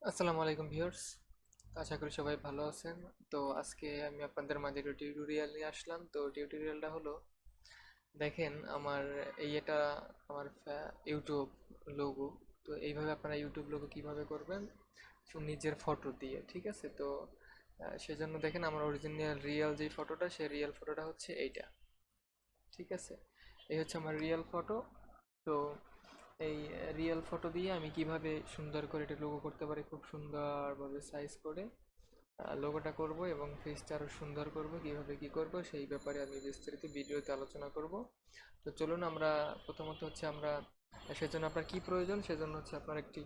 আসসালামু আলাইকুম ভিউয়ার্স। আশা করি সবাই ভালো আছেন। তো আজকে আমি আপনাদের মাঝে একটা টিউটোরিয়াল নিয়ে আসলাম। তো টিউটোরিয়ালটা হলো, দেখেন আমার এটা আমার ইউটিউব লোগো। তো এইভাবে আপনারা ইউটিউব লোগো কিভাবে করবেন নিজের ফটো দিয়ে, ঠিক আছে? তো সেজন্য দেখেন আমার অরিজিনাল রিয়েল যে ফটোটা, সেই রিয়েল ফটোটা হচ্ছে এইটা, ঠিক আছে? এই হচ্ছে আমার রিয়েল ফটো। তো এই রিয়েল ফটো দিয়ে আমি কিভাবে সুন্দর করে এটা লোগো করতে পারি, খুব সুন্দরভাবে সাইজ করে লোগোটা করব এবং ফেসটা আরও সুন্দর করব, কিভাবে কি করব সেই ব্যাপারে আমি বিস্তারিত ভিডিওতে আলোচনা করব। তো চলুন আমরা প্রথমত হচ্ছে আমরা সেজন্য আপনার কি প্রয়োজন, সেজন্য হচ্ছে আপনার একটি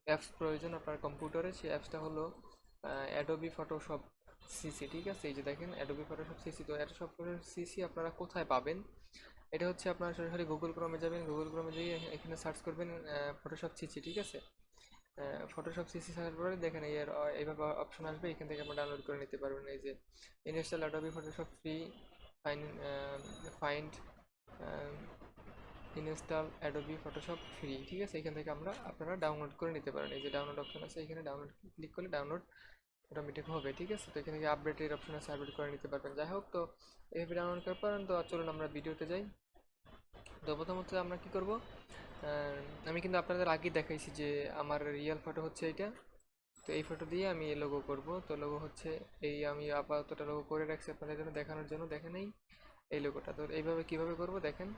অ্যাপস প্রয়োজন আপনার কম্পিউটারে। সেই অ্যাপসটা হলো অ্যাডোবি ফটোশপ সিসি, ঠিক আছে? এই যে দেখেন অ্যাডোবি ফটোশপ সিসি। তো অ্যাডোবি ফটোশপ সিসি আপনারা কোথায় পাবেন? এটা হচ্ছে আপনারা সরাসরি গুগল ক্রোমে যাবেন, গুগল ক্রোমে গিয়ে এখানে সার্চ করবেন ফটোশপ সিসি, ঠিক আছে? ফটোশপ সিসি সার্চ করে দেখেন এইভাবে অপশন আসবে, এখান থেকে আপনারা ডাউনলোড করে নিতে পারবেন। এই যে install Adobe Photoshop free, fine find install Adobe Photoshop free, ঠিক আছে? এখান থেকে আপনারা ডাউনলোড করে নিতে পারেন। এই যে ডাউনলোড অপশন আছে, এখানে ডাউনলোড ক্লিক করলে ডাউনলোড অটোমেটিক হবে, ঠিক আছে? তো এখানে আপডেটের অপশন আছে, আপডেট করে নিতে পারবেন। যাই হোক, তো এইভাবে ডাউনলোড করার পর তো চলুন আমরা ভিডিওতে যাই। তো প্রথমত আমরা কি করব, আমি কিন্তু আপনাদের আগেই দেখাইছি যে আমার রিয়েল ফটো হচ্ছে এইটা। তো এই ফটো দিয়ে আমি লোগো করব। তো লোগো হচ্ছে এই, আমি আপাতত লোগো করে রাখছি আপনাদের জন্য দেখানোর জন্য, দেখেন এই লোগোটা। তো এইভাবে কিভাবে করব দেখেন।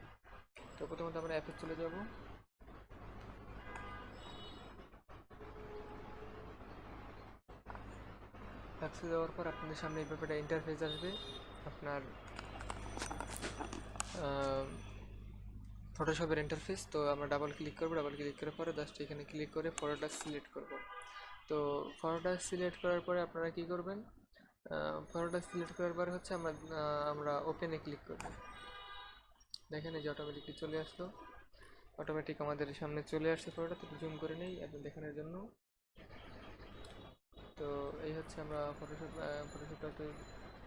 তো প্রথমত আমরা অ্যাপে চলে যাব। অ্যাপসে যাওয়ার পর আপনাদের সামনে এই ব্যাপারটা ইন্টারফেস আসবে আপনার ফটোশপের ইন্টারফেস। তো আমরা ডাবল ক্লিক করব, ডাবল ক্লিক করার পরে জাস্ট এখানে ক্লিক করে ফটোটা সিলেক্ট করব। তো ফটোটা সিলেক্ট করার পরে আপনারা কি করবেন, ফটোটা সিলেক্ট করার পরে হচ্ছে আমরা ওপেনে ক্লিক করব। দেখেন এই যে অটোমেটিকলি চলে আসলো, অটোমেটিক আমাদের সামনে চলে আসছে ফটোটা। তো জুম করে নেই আপনি দেখানোর জন্য। তো এই হচ্ছে আমরা ফটোশপটাতে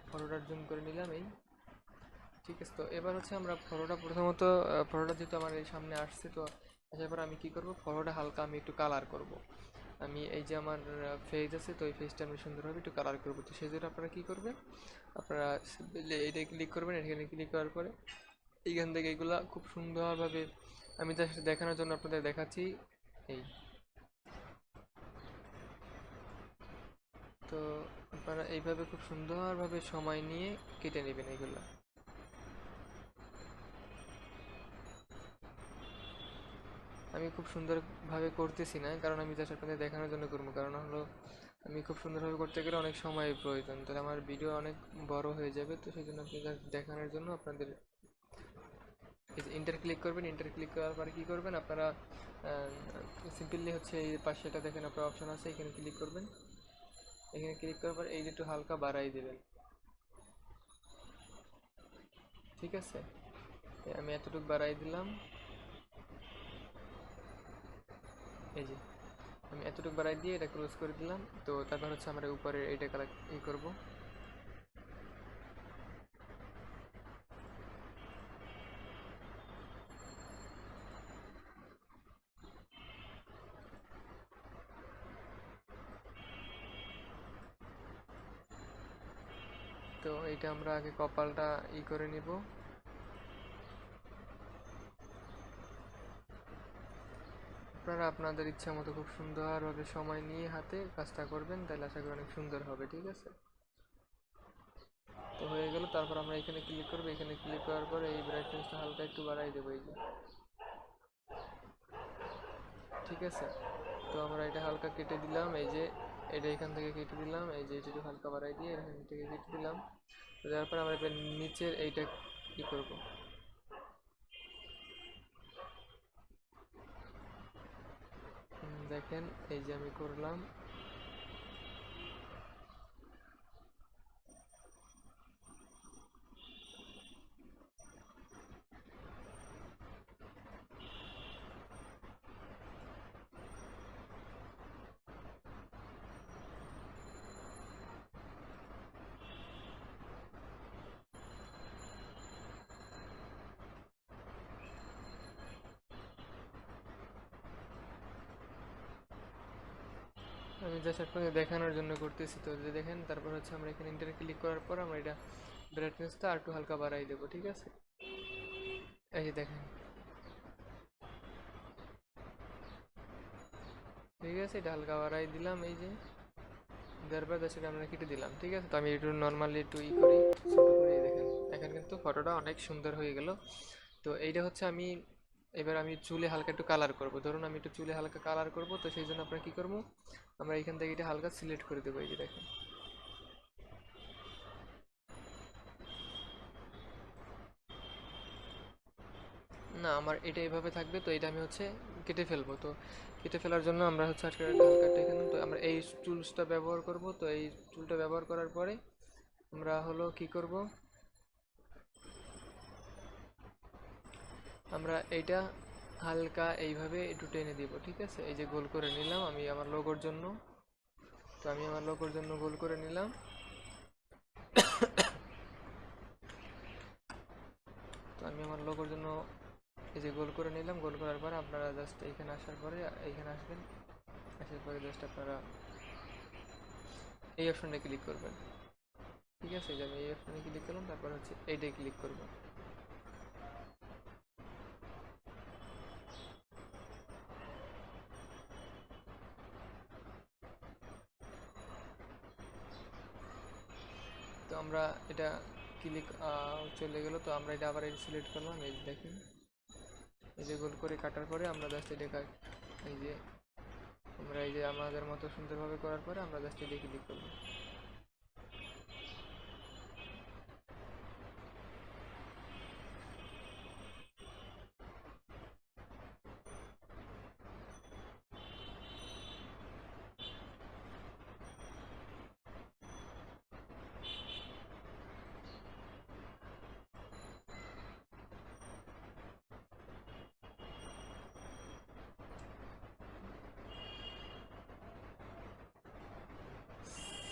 ফটোটা জুম করে নিলাম এই, ঠিক আছে? তো এবার হচ্ছে আমরা ফটোটা প্রথমত ফটোটা যেহেতু আমার এই সামনে আসছে, তো আসার পর আমি কি করব, ফটোটা হালকা আমি একটু কালার করব। আমি এই যে আমার ফেজ আছে, তো এই ফেজটা আমি সুন্দরভাবে একটু কালার করবো। তো সেই জন্য আপনারা কী করবেন, আপনারা এইটা ক্লিক করবেন। এখানে ক্লিক করার পরে এইখান থেকে এগুলা খুব সুন্দরভাবে আমি জাস্ট দেখানোর জন্য আপনাদের দেখাচ্ছি এই। তো আপনারা এইভাবে খুব সুন্দরভাবে সময় নিয়ে কেটে নেবেন এগুলা। আমি খুব সুন্দরভাবে করতেছি না, কারণ আমি জাস্ট আপনাদের দেখানোর জন্য করবো। কারণ হলো আমি খুব সুন্দরভাবে করতে গেলে অনেক সময়ের প্রয়োজন, তাহলে আমার ভিডিও অনেক বড় হয়ে যাবে। তো সেই জন্য আপনি জাস্ট দেখানোর জন্য আপনাদের এই যে ইন্টার ক্লিক করবেন। ইন্টার ক্লিক করার পরে কী করবেন আপনারা, সিম্পলি হচ্ছে এই পাশে এটা দেখেন আপনার অপশন আছে, এখানে ক্লিক করবেন। এখানে ক্লিক করার পর এই যে একটু হালকা বাড়াই দেবেন, ঠিক আছে? আমি এতটুকু বাড়াই দিলাম, এই যে আমি এতটুকু বাড়াই দিয়ে এটা ক্লোজ করে দিলাম। তো তারপর হচ্ছে আমরা উপরে এইটা কালেক্ট করব। তো এইটা আমরা আগে কপালটা করে নিব। আপনারা আপনাদের ইচ্ছা মতো খুব সুন্দরভাবে সময় নিয়ে হাতে কাজটা করবেন, তাহলে আশা করি অনেক সুন্দর হবে, ঠিক আছে? তো হয়ে গেল। তারপর আমরা এখানে ক্লিক করবো। এখানে ক্লিক করার পরে এই ব্রাইটনেসটা হালকা একটু বাড়াই দেবো, এই যে, ঠিক আছে? তো আমরা এটা হালকা কেটে দিলাম, এই যে এটা এখান থেকে কেটে দিলাম, এই যে এটা একটু হালকা বাড়াই দিয়ে এখান থেকে কেটে দিলাম। তো তারপর আমরা এবার নিচের এইটা কি করব, দেখেন এই যে আমি করলাম। আমি জাস্ট আপনাকে দেখানোর জন্য করতেছি, তো যে দেখেন তারপর হচ্ছে আমরা এখানে ইন্টার ক্লিক করার পর আমরা এটা ব্রাইটনেসটা আর একটু হালকা বাড়াই দেবো, ঠিক আছে? এই যে দেখেন, ঠিক আছে, এটা হালকা বাড়াই দিলাম, এই যে দেওয়ার পর জাস্ট এটা আমরা কেটে দিলাম, ঠিক আছে? তো আমি একটু নর্মালি একটু করি, ছোটো করে, এই দেখেন এখন কিন্তু ফটোটা অনেক সুন্দর হয়ে গেল। তো এইটা হচ্ছে আমি এবার আমি চুলে হালকা একটু কালার করব, ধরুন আমি একটু চুলে হালকা কালার করব, তো সেই জন্য আপনার কী করবো, আমরা এখান থেকে এটা হালকা সিলেক্ট করে দেবো, এই যে দেখেন। না, আমার এটা এইভাবে থাকবে, তো এটা আমি হচ্ছে কেটে ফেলবো। তো কেটে ফেলার জন্য আমরা হচ্ছে আজকে হালকা একটা এখানে, তো আমরা এই টুলসটা ব্যবহার করব। তো এই টুলটা ব্যবহার করার পরে আমরা হলো কি করব, আমরা এইটা হালকা এইভাবে একটু টেনে দিব, ঠিক আছে? এই যে গোল করে নিলাম আমি আমার লোগোর জন্য, তো আমি আমার লোগোর জন্য গোল করে নিলাম। তো আমি আমার লোগোর জন্য এই যে গোল করে নিলাম, গোল করার পরে আপনারা জাস্ট এইখানে আসার পরে এইখানে আসবেন, আসার পরে জাস্ট আপনারা এই অপশনটা ক্লিক করবেন, ঠিক আছে? এই যে আমি এই অপশনে ক্লিক করলাম, তারপর হচ্ছে এইটাই ক্লিক করব। তো আমরা এটা ক্লিক চলে গেল, তো আমরা এটা আবার এই সিলেক্ট করলাম, এই যে দেখেন, এই যে গোল করে কাটার পরে আমরা জাস্ট এটা এই যে আমরা এই যে আমাদের মতো সুন্দরভাবে করার পরে আমরা জাস্ট এটা ক্লিক করব।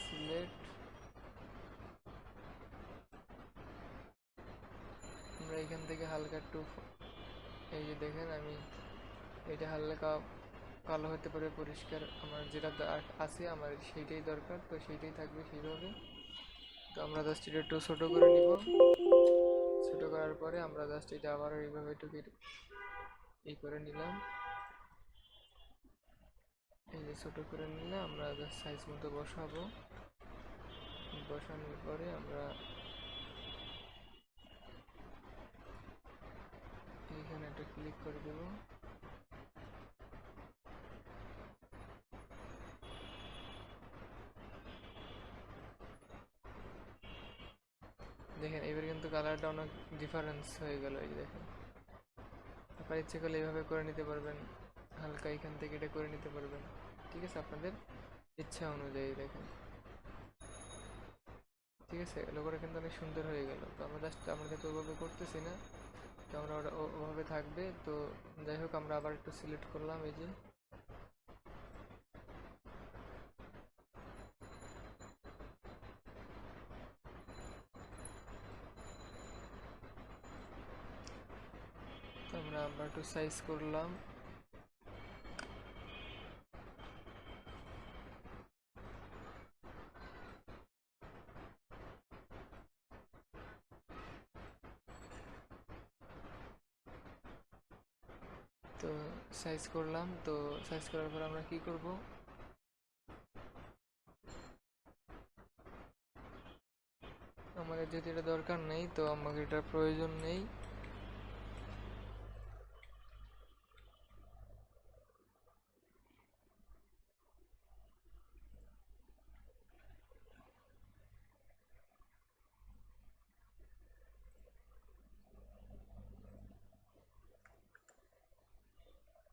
সিলেক্ট, আমরা এখান থেকে হালকা একটু এই যে দেখেন আমি এটা হালকা কালো হতে পারে, পরিষ্কার আমার যেটা আছে আমার সেইটাই দরকার, তো সেইটাই থাকবে সেইভাবে। তো আমরা জাস্ট এটা একটু ছোটো করে নিব, ছোটো করার পরে আমরা জাস্ট এটা আবার এইভাবে একটু এই করে নিলাম, এই যে ছোটো করে নিলে আমরা জাস্ট সাইজ মতো বসাবো, বসানোর পরে আমরা এইখানে একটা ক্লিক করে দেব। দেখেন এবার কিন্তু কালারটা অনেক ডিফারেন্স হয়ে গেল, এই যে দেখেন। আপনার ইচ্ছে করলে এইভাবে করে নিতে পারবেন, হালকা এখান থেকে এটা করে নিতে পারবেন, ঠিক আছে? আপনাদের ইচ্ছা অনুযায়ী দেখেন, ঠিক আছে? লোগোটা কিন্তু অনেক সুন্দর হয়ে গেল। তো আমরা জাস্ট আমাদের তো ওইভাবে করতেছি না, তো আমরা ওটা ওভাবে থাকবে। তো যাই হোক, আমরা আবার একটু সিলেক্ট করলাম, এই যে তো আমরা একটু সাইজ করলাম। তো সাইজ করলাম, তো সাইজ করার পর আমরা কি করব, আমাদের যেহেতু এটা দরকার নেই, তো আমাকে এটার প্রয়োজন নেই,